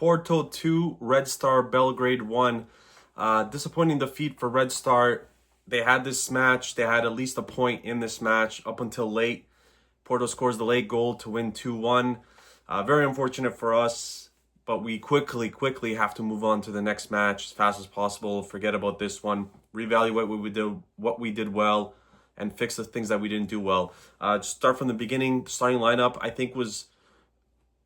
Porto 2, Red Star Belgrade 1. Disappointing defeat for Red Star. They had this match. They had at least a point in this match up until late. Porto scores the late goal to win 2-1. Very unfortunate for us, but we quickly have to move on to the next match as fast as possible. Forget about this one. Reevaluate what we did well, and fix the things that we didn't do well. Start from the beginning. The starting lineup, I think, was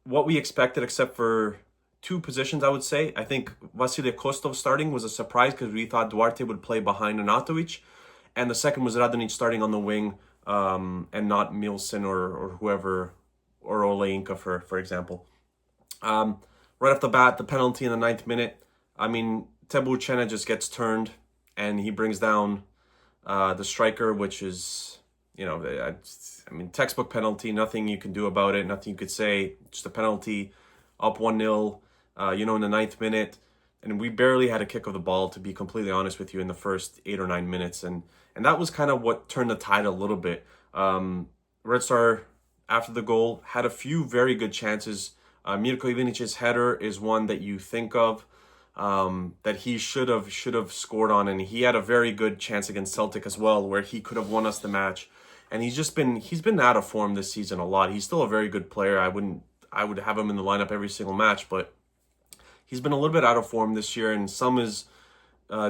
what we expected, except for two positions, I would say. I think Vasile Kostov starting was a surprise because we thought Duarte would play behind Anatovic. And the second was Radonic starting on the wing, and not Milson or whoever, or Oleinka, for example. Right off the bat, the penalty in the 9th minute. I mean, Tebu Chena just gets turned, and he brings down the striker, which is, textbook penalty. Nothing you can do about it. Nothing you could say. Just a penalty. Up 1-0, in the 9th minute. And we barely had a kick of the ball, to be completely honest with you, in the first 8 or 9 minutes. And that was kind of what turned the tide a little bit. Red Star, after the goal, had a few very good chances. Mirko Ivanic's header is one that you think of, that he should have scored on, and he had a very good chance against Celtic as well, where he could have won us the match. And he's been out of form this season a lot. He's still a very good player. I would have him in the lineup every single match, but he's been a little bit out of form this year, and some is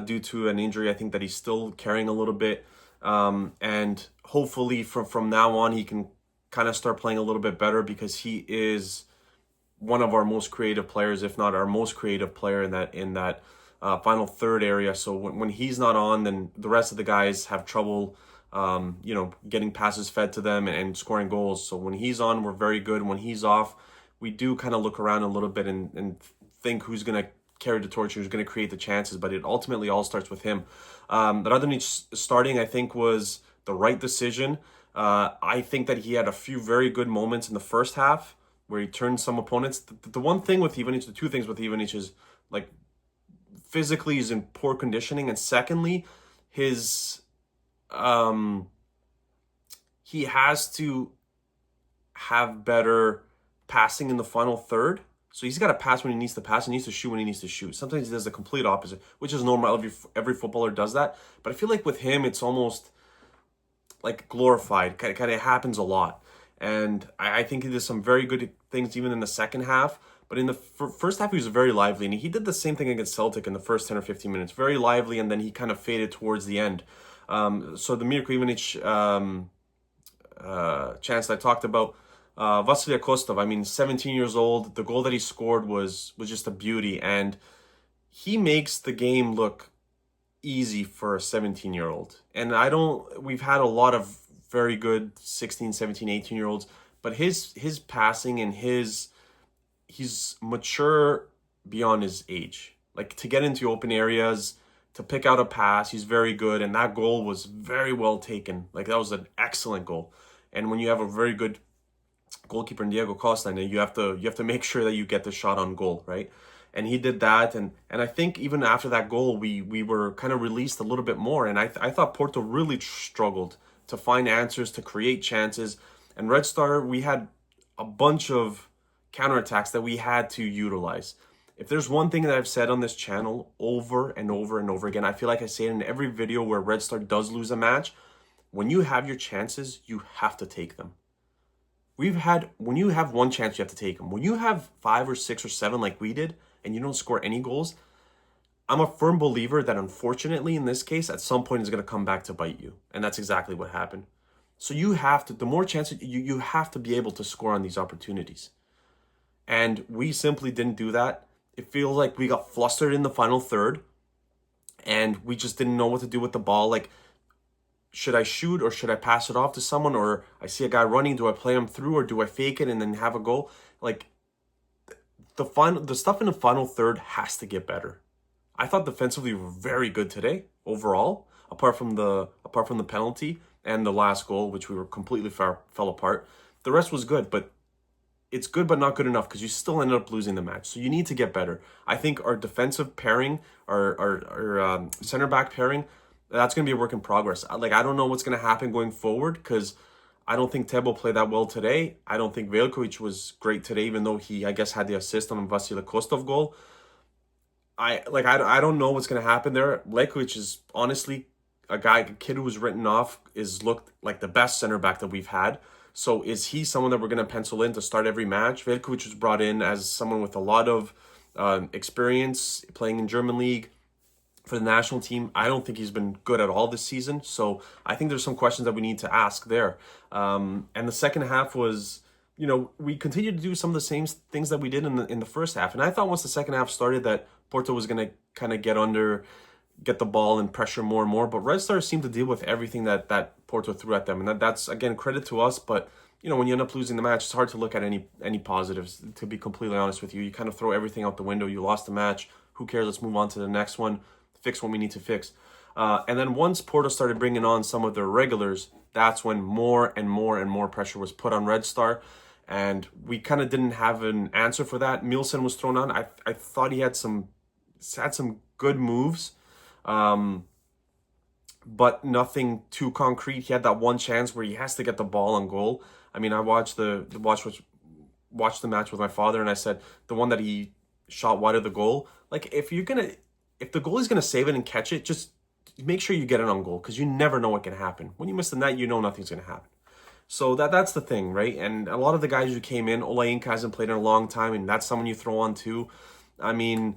due to an injury, I think, that he's still carrying a little bit. And hopefully from now on, he can kind of start playing a little bit better, because he is one of our most creative players, if not our most creative player in that final third area. So when he's not on, then the rest of the guys have trouble, getting passes fed to them and scoring goals. So when he's on, we're very good. When he's off, we do kind of look around a little bit and think who's going to carry the torch, who's going to create the chances, but it ultimately all starts with him. Radonic starting, I think, was the right decision. I think that he had a few very good moments in the first half where he turned some opponents. The one thing with Ivanic, the two things with Ivanic is, like, physically he's in poor conditioning, and secondly, his he has to have better passing in the final third. So he's got to pass when he needs to pass, and he needs to shoot when he needs to shoot. Sometimes he does the complete opposite, which is normal. Every footballer does that. But I feel like with him, it's almost like glorified. Kind of happens a lot. And I think he did some very good things even in the second half. But in the first half, he was very lively. And he did the same thing against Celtic in the first 10 or 15 minutes. Very lively, and then he kind of faded towards the end. So the Mirko Ivanic chance I talked about, Vasile Kostov, 17 years old. The goal that he scored was just a beauty. And he makes the game look easy for a 17-year-old. And we've had a lot of very good 16, 17, 18-year-olds, but his passing and he's mature beyond his age. Like, to get into open areas, to pick out a pass, he's very good, and that goal was very well taken. Like, that was an excellent goal. And when you have a very good goalkeeper in Diego Costa, and you have to make sure that you get the shot on goal, right? And he did that, and I think even after that goal, we were kind of released a little bit more, and I thought Porto really struggled to find answers, to create chances. And Red Star, we had a bunch of counterattacks that we had to utilize. If there's one thing that I've said on this channel over and over and over again, I feel like I say it in every video where Red Star does lose a match, when you have your chances, you have to take them. When you have one chance, you have to take them. When you have 5 or 6 or 7 like we did, and you don't score any goals, I'm a firm believer that, unfortunately, in this case, at some point it's going to come back to bite you. And that's exactly what happened. So you have to, the more chances, you have to be able to score on these opportunities. And we simply didn't do that. It feels like we got flustered in the final third, and we just didn't know what to do with the ball. Like, should I shoot, or should I pass it off to someone? Or I see a guy running, do I play him through, or do I fake it and then have a goal? Like, the stuff in the final third has to get better. I thought defensively we were very good today overall, apart from the penalty and the last goal, which we were completely fell apart. The rest was good, but it's good but not good enough, because you still ended up losing the match. So you need to get better. I think our defensive pairing, our center back pairing, that's going to be a work in progress. Like, I don't know what's going to happen going forward, because I don't think Tebo played that well today. I don't think Veljkovic was great today, even though he, I guess, had the assist on Vasile Kostov goal. I don't know what's going to happen there. Veljkovic is honestly a kid who was written off, is looked like the best center back that we've had. So is he someone that we're going to pencil in to start every match? Veljkovic was brought in as someone with a lot of experience playing in German league for the national team. I don't think he's been good at all this season. So I think there's some questions that we need to ask there. And the second half was, we continued to do some of the same things that we did in the first half. And I thought once the second half started that Porto was going to kind of get the ball and pressure more and more. But Red Star seemed to deal with everything that Porto threw at them. And that's, again, credit to us. But, when you end up losing the match, it's hard to look at any positives, to be completely honest with you. You kind of throw everything out the window. You lost the match. Who cares? Let's move on to the next one. Fix what we need to fix. And then once Porto started bringing on some of their regulars, that's when more and more and more pressure was put on Red Star. And we kind of didn't have an answer for that. Mielsen was thrown on. I thought he had some good moves, but nothing too concrete. He had that one chance where he has to get the ball on goal. I mean, I watched the match with my father, and I said the one that he shot wide of the goal. Like, if the goalie's gonna save it and catch it, just make sure you get it on goal, because you never know what can happen. When you miss the net, nothing's gonna happen. So that's the thing, right? And a lot of the guys who came in, Olainka hasn't played in a long time, and that's someone you throw on too. I mean,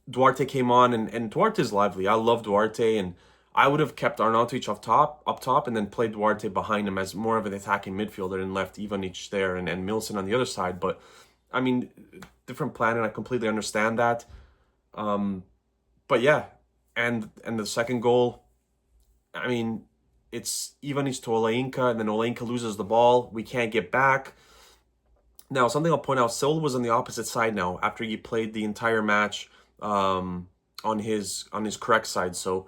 Duarte came on, and Duarte's lively. I love Duarte, and I would have kept Arnautovic up top, and then played Duarte behind him as more of an attacking midfielder and left Ivanic there and Mielsen on the other side. But, I mean, different plan, and I completely understand that. But yeah, and the second goal, I mean, it's Ivanic to Olainka, and then Olainka loses the ball. We can't get back. Now, something I'll point out, Silva was on the opposite side now after he played the entire match on his correct side. So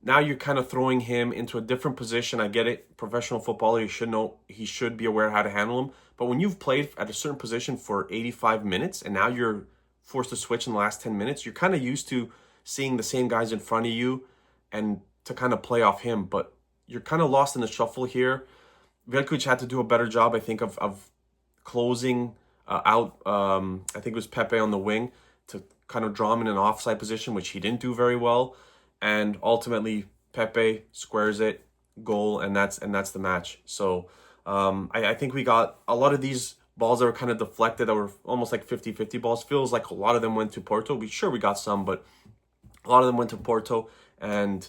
now you're kind of throwing him into a different position. I get it. Professional footballer, he should be aware how to handle him. But when you've played at a certain position for 85 minutes and now you're forced to switch in the last 10 minutes, you're kind of used to seeing the same guys in front of you and to kind of play off him. But you're kind of lost in the shuffle here. Veljkovic had to do a better job, I think, of closing out, I think it was Pepe on the wing, to kind of draw him in an offside position, which he didn't do very well. And ultimately, Pepe squares it, goal, and that's the match. So I think we got a lot of these balls that were kind of deflected, that were almost like 50-50 balls. Feels like a lot of them went to Porto. We got some, but a lot of them went to Porto. And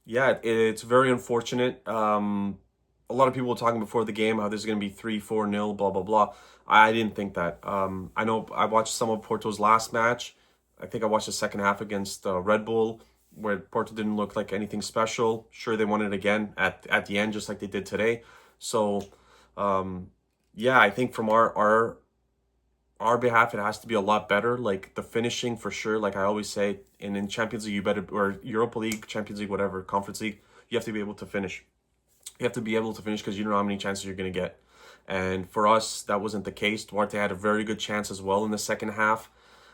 yeah, it's very unfortunate. A lot of people were talking before the game how this is going to be 3-4-0, blah, blah, blah. I didn't think that. I know I watched some of Porto's last match. I think I watched the second half against Red Bull, where Porto didn't look like anything special. Sure, they won it again at the end, just like they did today. So, yeah, I think from our behalf, it has to be a lot better. Like, the finishing, for sure, like I always say, and in Champions League, you better, or Europa League, Champions League, whatever, Conference League, you have to be able to finish. You have to be able to finish because you don't know how many chances you're going to get. And for us, that wasn't the case. Duarte had a very good chance as well in the second half,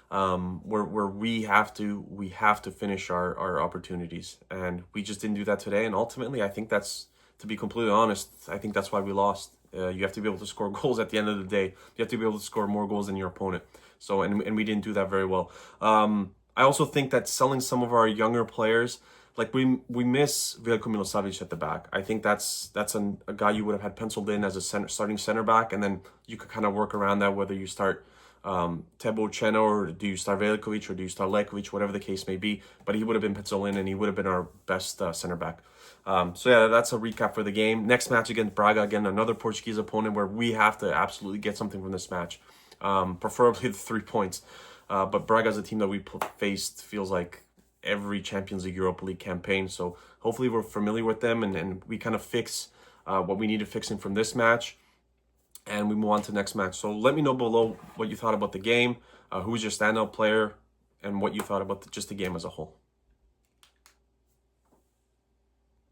where we have to finish our opportunities, and we just didn't do that today. And ultimately, I think that's, to be completely honest, I think that's why we lost. You have to be able to score goals at the end of the day. You have to be able to score more goals than your opponent. So, and we didn't do that very well. I also think that selling some of our younger players, like we miss Veljko Milosavic at the back. I think that's a guy you would have had penciled in as a starting center back, and then you could kind of work around that, whether you start Tebo Cheno, or do you start Veljkovic, or do you start Lekovic, whatever the case may be. But he would have been penciled in, and he would have been our best center back. So yeah, that's a recap for the game. Next match against Braga, again, another Portuguese opponent where we have to absolutely get something from this match, preferably the 3 points. But Braga is a team that we faced, feels like, every Champions League, Europa League campaign. So hopefully we're familiar with them, and we kind of fix what we need to fixing from this match, and we move on to the next match. So let me know below what you thought about the game, who was your standout player, and what you thought about just the game as a whole.